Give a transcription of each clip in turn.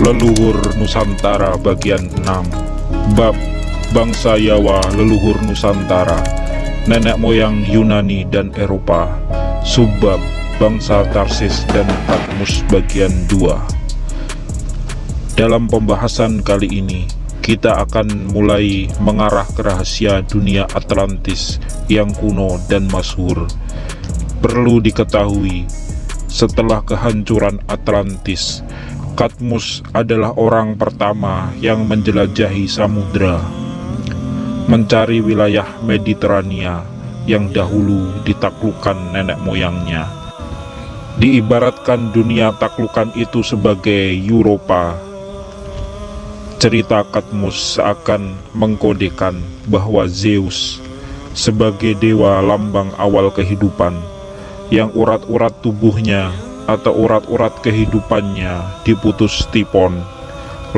Leluhur Nusantara bagian 6. Bab Bangsa Yawa Leluhur Nusantara, Nenek Moyang Yunani dan Eropa. Subbab Bangsa Tarsis dan Kadmus bagian 2. Dalam pembahasan kali ini, kita akan mulai mengarah ke rahasia dunia Atlantis yang kuno dan masyhur. Perlu diketahui, setelah kehancuran Atlantis, Kadmus adalah orang pertama yang menjelajahi samudra, mencari wilayah Mediterania yang dahulu ditaklukkan nenek moyangnya. Diibaratkan dunia taklukan itu sebagai Eropa. Cerita Kadmus seakan mengkodekan bahwa Zeus sebagai dewa lambang awal kehidupan, yang urat-urat tubuhnya atau urat-urat kehidupannya diputus Tipon,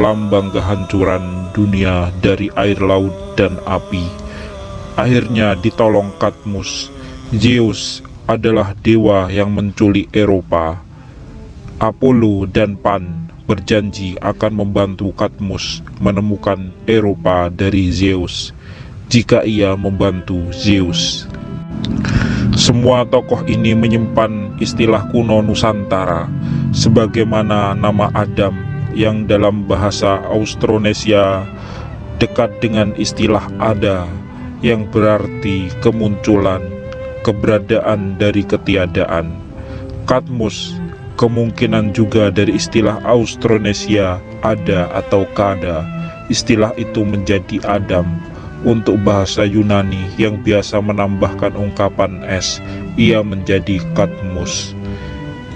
lambang kehancuran dunia dari air, laut, dan api, akhirnya ditolong Kadmus. Zeus adalah dewa yang menculik Eropa. Apollo dan Pan berjanji akan membantu Kadmus menemukan Eropa dari Zeus jika ia membantu Zeus. Semua tokoh ini menyimpan istilah kuno Nusantara, sebagaimana nama Adam yang dalam bahasa Austronesia dekat dengan istilah Ada, yang berarti kemunculan, keberadaan dari ketiadaan. Kadmus kemungkinan juga dari istilah Austronesia Ada atau Kada. Istilah itu menjadi Adam. Untuk bahasa Yunani yang biasa menambahkan ungkapan S, ia menjadi Kadmus.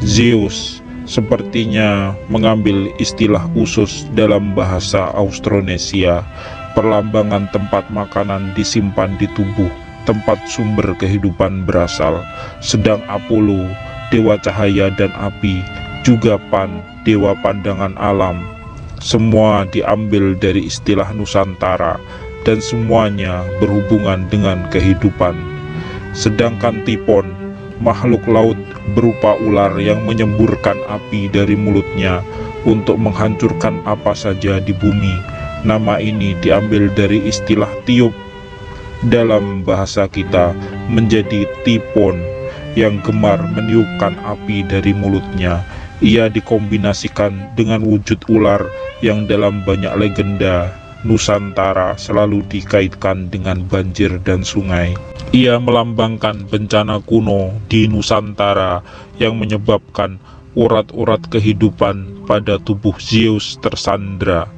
Zeus sepertinya mengambil istilah khusus dalam bahasa Austronesia, perlambangan tempat makanan disimpan di tubuh, tempat sumber kehidupan berasal. Sedang Apollo, dewa cahaya dan api, juga Pan, dewa pandangan alam, semua diambil dari istilah Nusantara, dan semuanya berhubungan dengan kehidupan. Sedangkan Tipon, makhluk laut berupa ular yang menyemburkan api dari mulutnya untuk menghancurkan apa saja di bumi. Nama ini diambil dari istilah tiup, dalam bahasa kita menjadi Tipon, yang gemar meniupkan api dari mulutnya. Ia dikombinasikan dengan wujud ular yang dalam banyak legenda Nusantara selalu dikaitkan dengan banjir dan sungai. Ia melambangkan bencana kuno di Nusantara yang menyebabkan urat-urat kehidupan pada tubuh Zeus tersandra.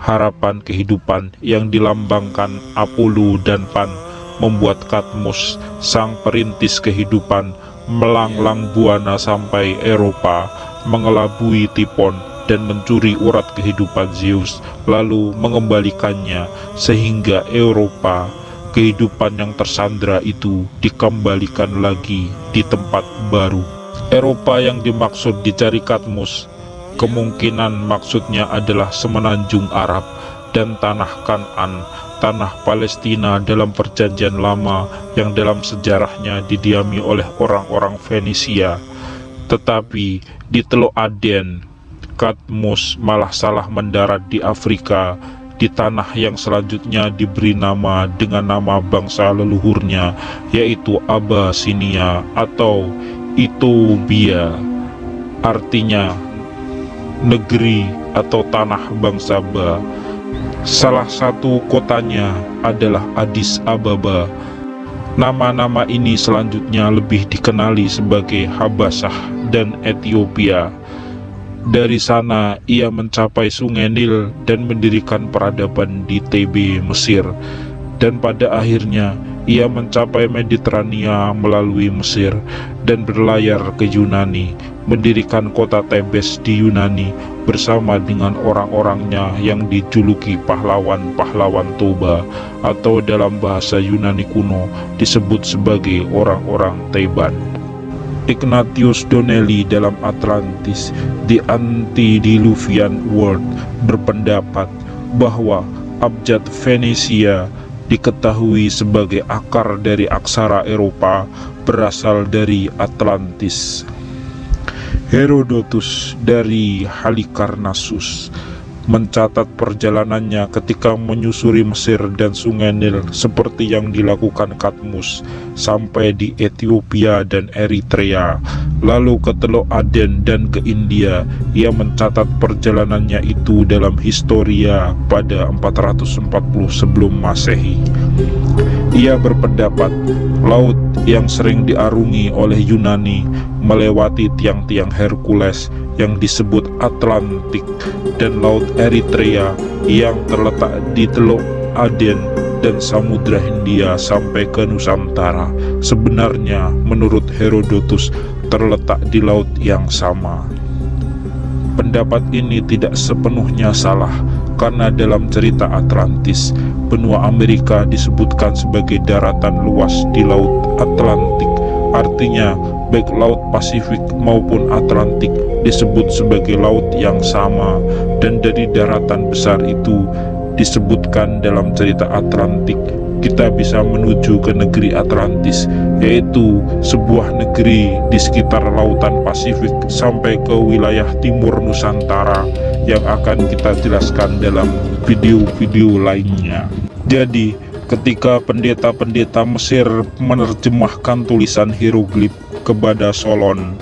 Harapan kehidupan yang dilambangkan Apollo dan Pan membuat Kadmus, sang perintis kehidupan, melanglang buana sampai Eropa, mengelabui Tipon dan mencuri urat kehidupan Zeus, lalu mengembalikannya sehingga Eropa, kehidupan yang tersandra itu, dikembalikan lagi di tempat baru. Eropa yang dimaksud dicari Kadmus kemungkinan maksudnya adalah semenanjung Arab dan tanah Kan'an, tanah Palestina dalam perjanjian lama yang dalam sejarahnya didiami oleh orang-orang Fenisia. Tetapi di Teluk Aden, Kadmus malah salah mendarat di Afrika, di tanah yang selanjutnya diberi nama dengan nama bangsa leluhurnya, yaitu Abyssinia atau Ethiopia, artinya negeri atau tanah bangsa Ba. Salah satu kotanya adalah Addis Ababa. Nama-nama ini selanjutnya lebih dikenali sebagai Habasyah dan Ethiopia. Dari sana ia mencapai Sungai Nil dan mendirikan peradaban di Thebe, Mesir. Dan pada akhirnya ia mencapai Mediterania melalui Mesir dan berlayar ke Yunani, mendirikan kota Thebes di Yunani bersama dengan orang-orangnya yang dijuluki pahlawan-pahlawan Toba, atau dalam bahasa Yunani kuno disebut sebagai orang-orang Theban. Ignatius Donnelly dalam Atlantis, The Antediluvian World, berpendapat bahwa abjad Venesia diketahui sebagai akar dari aksara Eropa berasal dari Atlantis. Herodotus dari Halikarnassus mencatat perjalanannya ketika menyusuri Mesir dan Sungai Nil seperti yang dilakukan Katmus sampai di Ethiopia dan Eritrea, lalu ke Teluk Aden dan ke India. Ia mencatat perjalanannya itu dalam Historia pada 440 sebelum Masehi. Ia berpendapat laut yang sering diarungi oleh Yunani melewati tiang-tiang Hercules yang disebut Atlantik dan Laut Eritrea yang terletak di Teluk Aden dan Samudra Hindia sampai ke Nusantara sebenarnya menurut Herodotus terletak di laut yang sama. Pendapat ini tidak sepenuhnya salah, karena dalam cerita Atlantis, benua Amerika disebutkan sebagai daratan luas di Laut Atlantik. Artinya, baik Laut Pasifik maupun Atlantik disebut sebagai laut yang sama, dan dari daratan besar itu disebutkan dalam cerita Atlantik, kita bisa menuju ke negeri Atlantis, yaitu sebuah negeri di sekitar lautan Pasifik sampai ke wilayah timur Nusantara yang akan kita jelaskan dalam video-video lainnya. Jadi, ketika pendeta-pendeta Mesir menerjemahkan tulisan hieroglif kepada Solon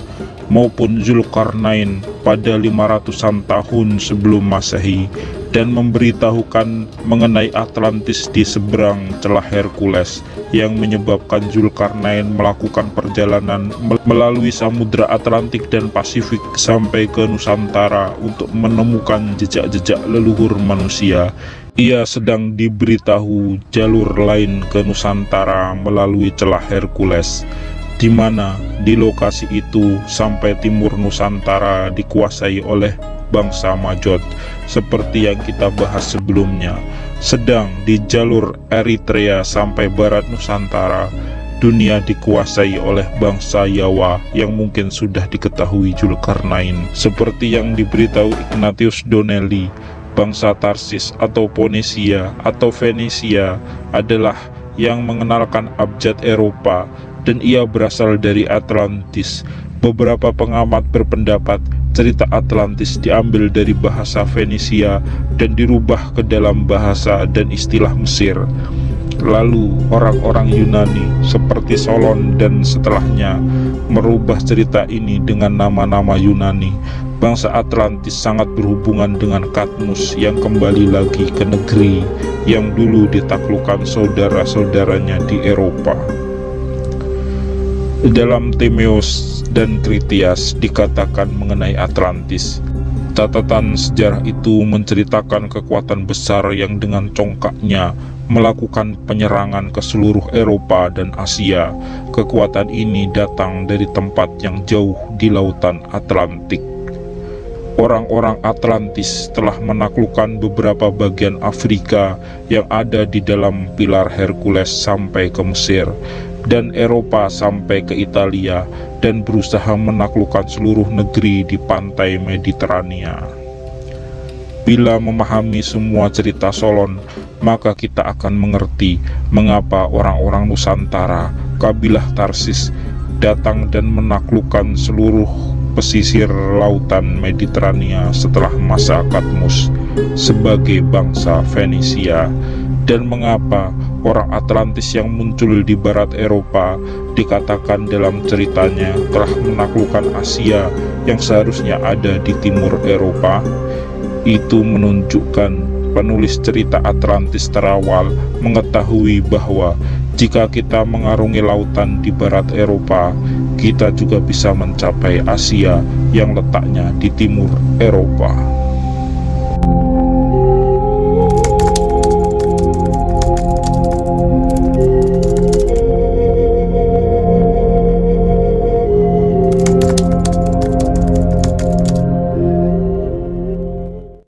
maupun Zulkarnain pada 500-an tahun sebelum Masehi dan memberitahukan mengenai Atlantis di seberang celah Hercules yang menyebabkan Zulkarnain melakukan perjalanan melalui Samudra Atlantik dan Pasifik sampai ke Nusantara untuk menemukan jejak-jejak leluhur manusia. Ia sedang diberitahu jalur lain ke Nusantara melalui celah Hercules, di mana di lokasi itu sampai timur Nusantara dikuasai oleh bangsa Majot seperti yang kita bahas sebelumnya. Sedang di jalur Eritrea sampai barat Nusantara, dunia dikuasai oleh bangsa Yawa yang mungkin sudah diketahui Zulkarnain. Seperti yang diberitahu Ignatius Donnelly, bangsa Tarsis atau Ponesia atau Venesia adalah yang mengenalkan abjad Eropa dan ia berasal dari Atlantis. Beberapa pengamat berpendapat cerita Atlantis diambil dari bahasa Venesia dan dirubah ke dalam bahasa dan istilah Mesir. Lalu orang-orang Yunani seperti Solon dan setelahnya merubah cerita ini dengan nama-nama Yunani. Bangsa Atlantis sangat berhubungan dengan Katmus yang kembali lagi ke negeri yang dulu ditaklukkan saudara-saudaranya di Eropa. Dalam Timaeus dan Critias dikatakan mengenai Atlantis. Catatan sejarah itu menceritakan kekuatan besar yang dengan congkaknya melakukan penyerangan ke seluruh Eropa dan Asia. Kekuatan ini datang dari tempat yang jauh di lautan Atlantik. Orang-orang Atlantis telah menaklukkan beberapa bagian Afrika yang ada di dalam pilar Hercules sampai ke Mesir dan Eropa sampai ke Italia dan berusaha menaklukkan seluruh negeri di pantai Mediterania. Bila memahami semua cerita Solon, maka kita akan mengerti mengapa orang-orang Nusantara, kabilah Tarsis, datang dan menaklukkan seluruh pesisir lautan Mediterania setelah masa Katmus sebagai bangsa Venesia, dan mengapa orang Atlantis yang muncul di barat Eropa dikatakan dalam ceritanya telah menaklukkan Asia yang seharusnya ada di timur Eropa. Itu menunjukkan penulis cerita Atlantis terawal mengetahui bahwa jika kita mengarungi lautan di barat Eropa, kita juga bisa mencapai Asia yang letaknya di timur Eropa.